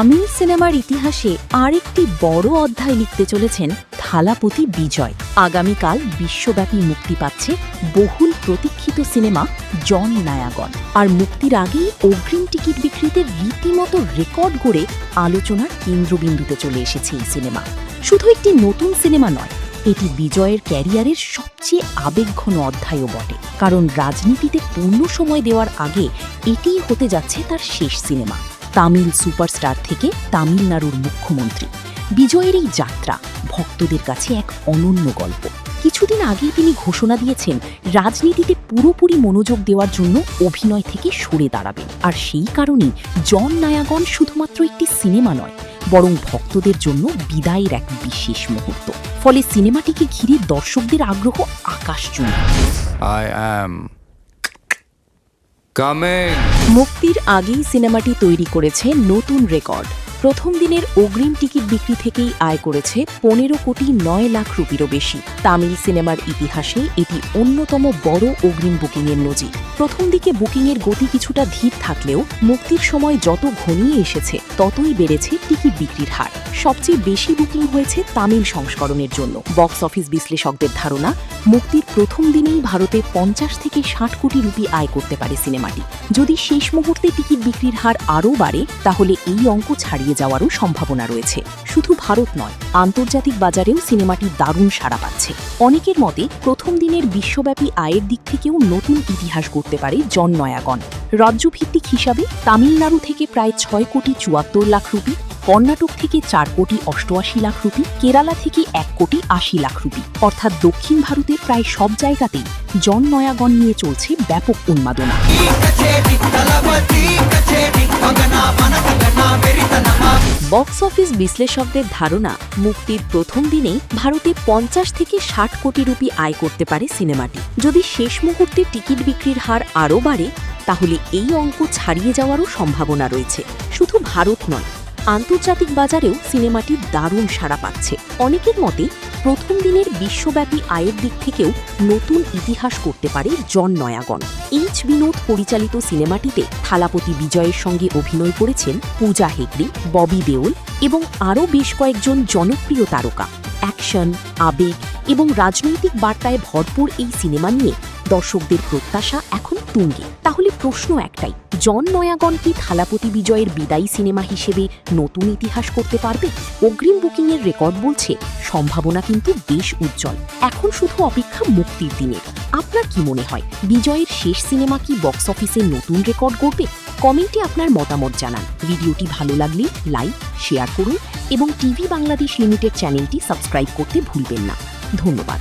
তামিল সিনেমার ইতিহাসে আরেকটি বড় অধ্যায় লিখতে চলেছেন থালাপতি বিজয়। আগামীকাল বিশ্বব্যাপী মুক্তি পাচ্ছে বহুল প্রতীক্ষিত সিনেমা জন নায়াগন। আর মুক্তির আগেই অগ্রিম টিকিট বিক্রিতে রীতিমতো রেকর্ড গড়ে আলোচনার কেন্দ্রবিন্দুতে চলে এসেছে এই সিনেমা। শুধু একটি নতুন সিনেমা নয়, এটি বিজয়ের ক্যারিয়ারের সবচেয়ে আবেগঘন অধ্যায়ও বটে। কারণ রাজনীতিতে পূর্ণ সময় দেওয়ার আগে এটিই হতে যাচ্ছে তার শেষ সিনেমা। তামিল সুপারস্টার থেকে তামিলনাড়ুর মুখ্যমন্ত্রী, বিজয়ের এই যাত্রা ভক্তদের কাছে এক অনন্য গল্প। কিছুদিন আগেই তিনি ঘোষণা দিয়েছেন রাজনীতিতে পুরোপুরি মনোযোগ দেওয়ার জন্য অভিনয় থেকে সরে দাঁড়াবেন। আর সেই কারণেই জন নায়াগন শুধুমাত্র একটি সিনেমা নয়, বরং ভক্তদের জন্য বিদায়ের এক বিশেষ মুহূর্ত। ফলে সিনেমাটিকে ঘিরে দর্শকদের আগ্রহ আকাশচুম্বী। মুক্তির আগেই সিনেমাটি তৈরি করেছে নতুন রেকর্ড। প্রথম দিনের অগ্রিম টিকিট বিক্রি থেকেই আয় করেছে 15,09,00,000 রুপিরও বেশি। তামিল সিনেমার ইতিহাসে এটি অন্যতম বড় অগ্রিম বুকিংয়ের নজির। প্রথম দিকে বুকিংয়ের গতি কিছুটা ধীর থাকলেও মুক্তির সময় যত ঘনিয়ে এসেছে ততই বেড়েছে টিকিট বিক্রির হার। সবচেয়ে বেশি বুকিং হয়েছে তামিল সংস্করণের জন্য। বক্স অফিস বিশ্লেষকদের ধারণা, মুক্তির প্রথম দিনেই ভারতে 50 থেকে 60 কোটি রুপি আয় করতে পারে সিনেমাটি। যদি শেষ মুহূর্তে টিকিট বিক্রির হার আরও বাড়ে, তাহলে এই অঙ্ক ছাড়িয়ে যাওয়ারও সম্ভাবনা রয়েছে। শুধু ভারত নয়, আন্তর্জাতিক বাজারেও সিনেমাটি দারুণ সাড়া পাচ্ছে। অনেকের মতে প্রথম দিনের বিশ্বব্যাপী আয়ের দিক থেকেও নতুন ইতিহাস গড়তে পারে জন নায়াগন। রাজ্যভিত্তিক হিসাবে তামিলনাড়ু থেকে প্রায় 6,74,00,000 রুপি, কর্ণাটক থেকে 4,88,00,000 রুপি, কেরালা থেকে 1,80,00,000 রুপি। অর্থাৎ দক্ষিণ ভারতের প্রায় সব জায়গাতেই জন নায়াগন নিয়ে চলছে ব্যাপক উন্মাদনা। বক্স অফিস বিশ্লেষকদের ধারণা, মুক্তির প্রথম দিনেই ভারতে 50 থেকে 60 কোটি রুপি আয় করতে পারে সিনেমাটি। যদি শেষ মুহূর্তে টিকিট বিক্রির হার আরও বাড়ে, তাহলে এই অঙ্ক ছাড়িয়ে যাওয়ারও সম্ভাবনা রয়েছে। শুধু ভারত নয়, আন্তর্জাতিক বাজারেও সিনেমাটি দারুণ সাড়া পাচ্ছে। অনেকের মতে প্রথম দিনের বিশ্বব্যাপী আয়ের দিক থেকেও নতুন ইতিহাস করতে পারে জন নায়াগন। এইচ বিনোদ পরিচালিত সিনেমাটিতে থালাপতি বিজয়ের সঙ্গে অভিনয় করেছেন পূজা হেগড়ে, ববি দেওল এবং আরও বেশ কয়েকজন জনপ্রিয় তারকা। অ্যাকশন, আবেগ এবং রাজনৈতিক বার্তায় ভরপুর এই সিনেমা নিয়ে দর্শকদের প্রত্যাশা এখন তুঙ্গে। তাহলে প্রশ্ন একটাই, জন নায়াগন কি থালাপতি বিজয়ের বিদায়ী সিনেমা হিসেবে নতুন ইতিহাস করতে পারবে? অগ্রিম বুকিংয়ের রেকর্ড বলছে সম্ভাবনা কিন্তু বেশ উজ্জ্বল। এখন শুধু অপেক্ষা মুক্তির দিনের। আপনার কি মনে হয়, বিজয়ের শেষ সিনেমা কি বক্স অফিসে নতুন রেকর্ড গড়বে? কমেন্টে আপনার মতামত জানান। ভিডিওটি ভালো লাগলে লাইক, শেয়ার করুন এবং টিভি বাংলাদেশ লিমিটেড চ্যানেলটি সাবস্ক্রাইব করতে ভুলবেন না। ধন্যবাদ।